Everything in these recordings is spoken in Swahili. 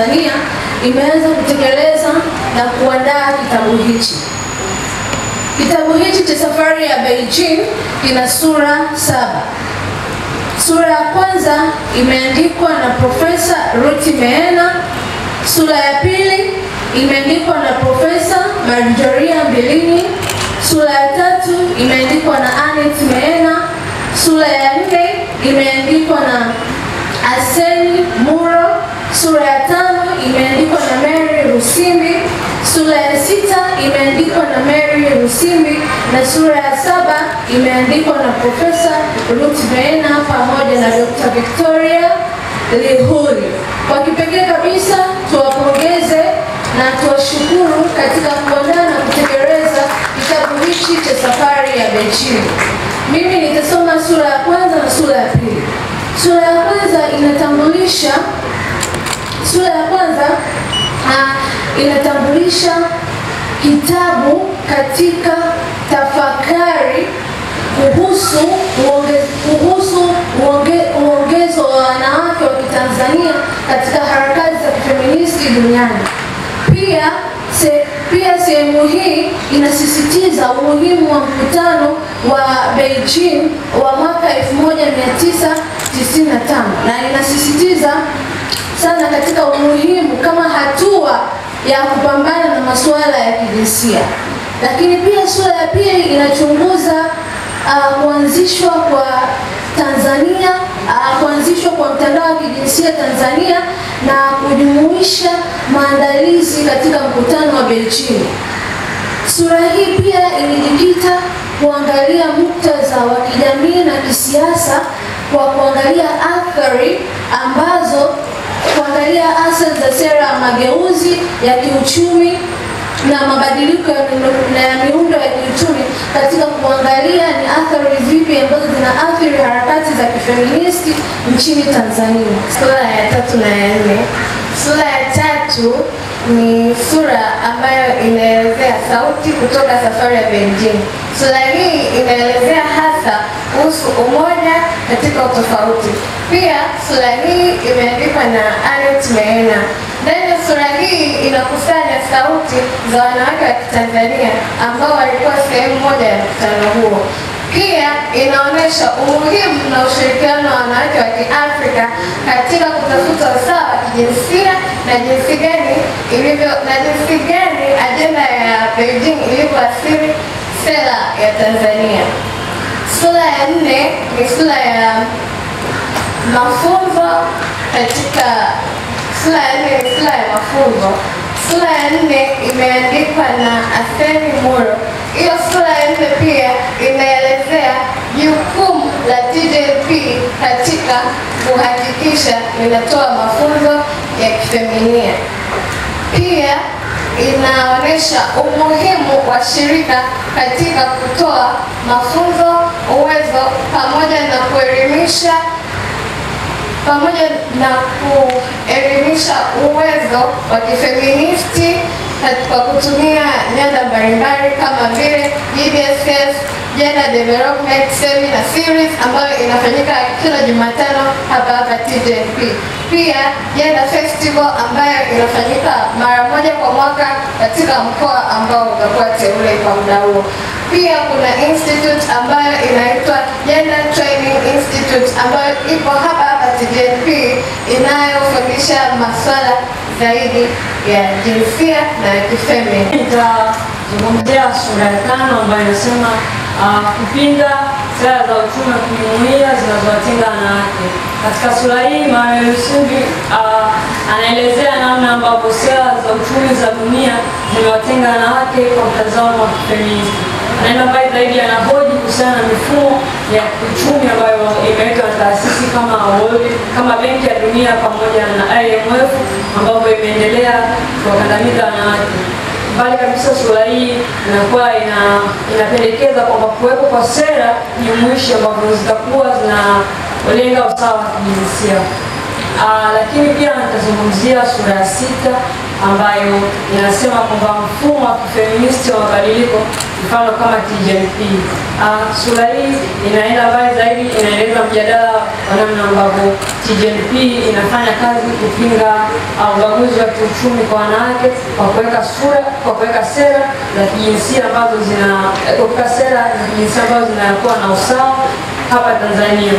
Tanzania imeanza kutekeleza na kuandaa kitabu hichi. Kitabu hichi cha Safari ya Beijing kina sura 7. Sura ya kwanza imeandikwa na Profesa Ruth Meena. Sura ya pili imeandikwa na Profesa Marjoria Mbilini. Sura ya tatu imeandikwa na Annette Meena. Sura ya 4 imeandikwa na Aseni Muro. Sura ya 5 imeandikwa na Mary Rusimbi. Sura ya 6 imeandikwa na Mary Rusimbi, na sura ya 7 imeandikwa na Profesa Ruth Meena pamoja na Dr. Victoria Lihuri. Kwa kipekee kabisa tuwapongeze na tuwashukuru katika kuandaa na kutekeleza kitabu hichi cha Safari ya Beijing. Mimi nitasoma sura ya kwanza na sura ya pili. Sura ya kwanza inatambulisha kitabu katika tafakari kuhusu uongezo wa wanawake wa Kitanzania katika harakati za kifeministi duniani. Pia sehemu hii inasisitiza umuhimu wa mkutano wa Beijing wa mwaka 1995 na inasisitiza sana katika umuhimu kama hatua ya kupambana na masuala ya kijinsia. Lakini pia sura ya pili inachunguza kuanzishwa kwa mtandao wa kijinsia Tanzania na kujumuisha maandalizi katika mkutano wa Beijing. Sura hii pia ilijikita kuangalia muktadha wa kijamii na kisiasa kwa kuangalia athari za sera ya mageuzi ya kiuchumi na mabadiliko ya miundo ya kiuchumi katika kuangalia ni athari zipi ambazo zinaathiri harakati za kifeministi nchini Tanzania. Sura ya 3 na ya 4. Sura ya 3 ni sura ambayo inaelezea sauti kutoka Safari ya Beijing. Sura hii inaelezea hasa kuhusu umoja katika utofauti. Pia sura hii imeandikwa na Annette Meena. Ndani ya sura hii inakusanya sauti za wanawake wa Kitanzania ambao walikuwa sehemu moja ya mkutano huo. Pia inaonyesha umuhimu na ushirikiano wa wanawake wa Kiafrika katika kutafuta usawa wa kijinsia na jinsi gani ajenda ya Beijing ilivyoathiri sera ya Tanzania. Sura ya 4 ni sura ya mafunzo katika sura ya 4 ni sura ya mafunzo. Sura ya 4 imeandikwa na Aseni Muro. Hiyo sura ya 4 pia inaelezea jukumu la TJP katika kuhakikisha inatoa mafunzo ya kifeminia. Pia inaonesha umuhimu wa shirika katika kutoa mafunzo, uwezo pamoja na kuelimisha uwezo wa kifeministi kwa kutumia nyanja mbalimbali kama vile GDSS, Gender Development Seminar Series ambayo inafanyika kila Jumatano hapa TJP. Pia Gender Festival ambayo inafanyika mara moja kwa mwaka katika mkoa ambao utakuwa teule kwa muda huo. Pia kuna institute ambayo inaitwa Gender Training Institute ambayo ipo hapa TJP inayofundisha masuala zaidi ya jinsia na kifemini. Nitazungumzia sura ya 5 ambayo inasema kupinga sera za uchumi wa kijumuiya zinazowatenga wanawake. Katika sura hii Mary Rusimbi anaelezea namna ambapo sera za uchumi za dunia zimewatenga wanawake kwa mtazamo wa kifeministi. Anaenda mbali zaidi, anahoji kuhusiana na mifumo ya kiuchumi ambayo imewekwa na taasisi kama Benki ya Dunia pamoja na IMF ambayo imeendelea kuwakandamiza wanawake. Mbali kabisa sura hii inakuwa inapendekeza kwamba kuwepo kwa sera jumuishi ambazo zitakuwa zinalenga usawa wa kijinsia. Lakini pia nitazungumzia sura ya 6 ambayo inasema kwamba mfumo wa kifeministi wa mabadiliko, mfano kama TGNP. Sura hii inaenda mbali zaidi, inaeleza mjadala wa namna ambavyo TGNP inafanya kazi kupinga ubaguzi wa kiuchumi kwa wanawake kwa kuweka sera za kijinsia ambazo zinakuwa na usawa hapa Tanzania.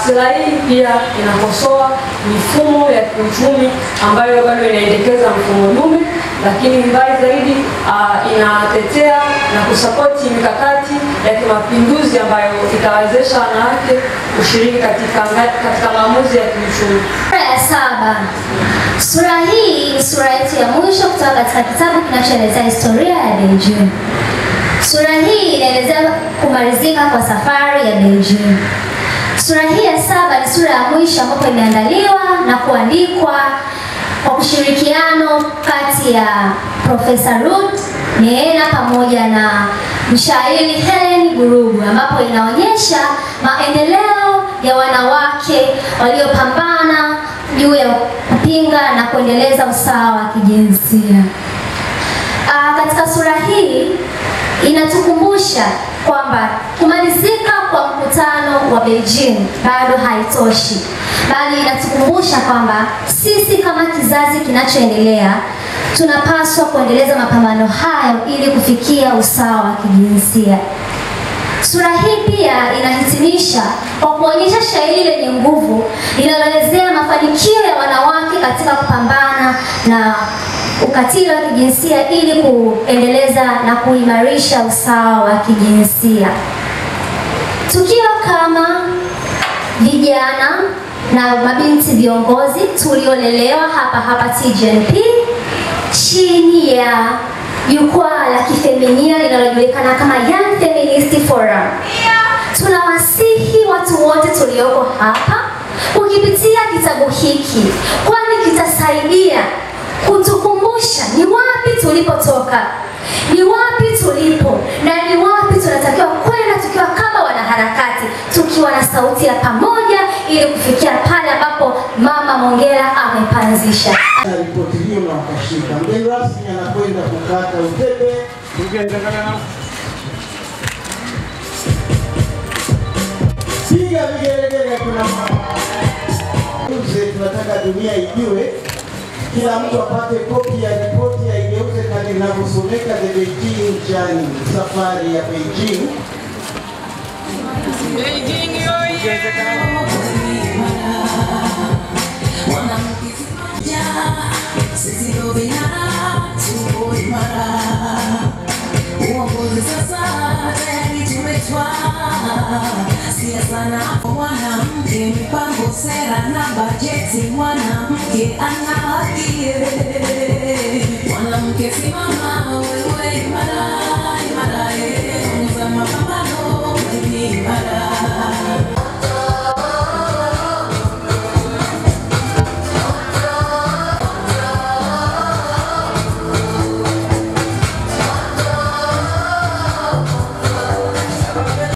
Sera hii pia inakosoa mifumo ya kiuchumi ambayo bado inaendekeza mfumo dume, lakini mbali zaidi inatetea na kusapoti mikakati ya kimapinduzi ambayo itawezesha wanawake kushiriki katika maamuzi ya kiuchumi. Sura ya 7. Sura hii ni sura yetu ya mwisho kutoka katika kitabu kinachoelezea historia ya Beijing. Sura hii inaelezea kumalizika kwa safari ya Beijing. Sura hii ya 7 ni sura ya mwisho ambapo imeandaliwa na kuandikwa kwa ushirikiano kati ya Profesa Ruth Neena pamoja na mshairi Helen Burugu, ambapo inaonyesha maendeleo ya wanawake waliopambana juu ya kupinga na kuendeleza usawa wa kijinsia. Katika sura hii inatukumbusha kwamba kumalizika kwa mkutano wa Beijing bado haitoshi, bali inatukumbusha kwamba sisi kama kizazi kinachoendelea tunapaswa kuendeleza mapambano hayo ili kufikia usawa wa kijinsia. Sura hii pia inahitimisha kwa kuonyesha shairi lenye nguvu linaloelezea mafanikio ya wanawake katika kupambana na ukatili wa kijinsia ili kuendeleza na kuimarisha usawa wa kijinsia. Tukiwa kama vijana na mabinti viongozi tuliolelewa hapa TGNP chini ya jukwaa la kifeminia linalojulikana kama Young Feminist Forum, tunawasihi watu wote tulioko hapa kukipitia kitabu hiki, kwani kitasaidia kutukumbusha ni wapi tulipotoka, ni wapi tulipo na ni wapi tunatakiwa kwenda tukiwa kama wanaharakati, tukiwa na sauti ya pamoja ili kufikia pale ambapo Mama Mongella amepanzisha. Ripoti hiyo na wakashika. Mgeni rasmi anakwenda kukata utepe. Piga vigelegele tunataka dunia ijue, kila mtu apate kopi ya ripoti ya Igeuze kama inavyosomeka, The Beijing Journey, safari ya Beijing. Mwanamke, mipango, sera na bajeti, mwanamke ana haki. Mwanamke simama wewe imara.